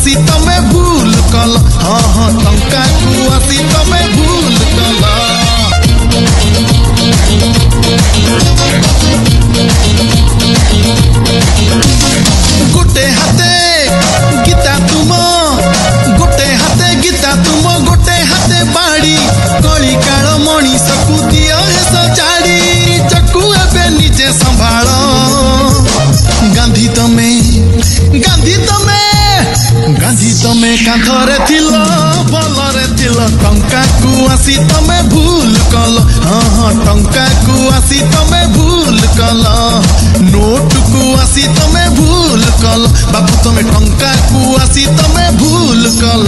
आसी तमे भूल कल हाँ हाँ टंका को आसी तमे भूल कल गोटे हाथे गीता तुम गोटे हाथे गीता तुम गोटे हाथे बाड़ी कली काल मनीष को दियो सजाड़ी चकू एबे निजे संभाल गांधी तमे कांधरे थिल भलरे थिल टंका को आसी तमे भूल कल हाँ हाँ टंका को आसी तमे भूल कल नोट को आसी तमे भूल कल बाबू तमे टंका को आसी तमे भूल कल।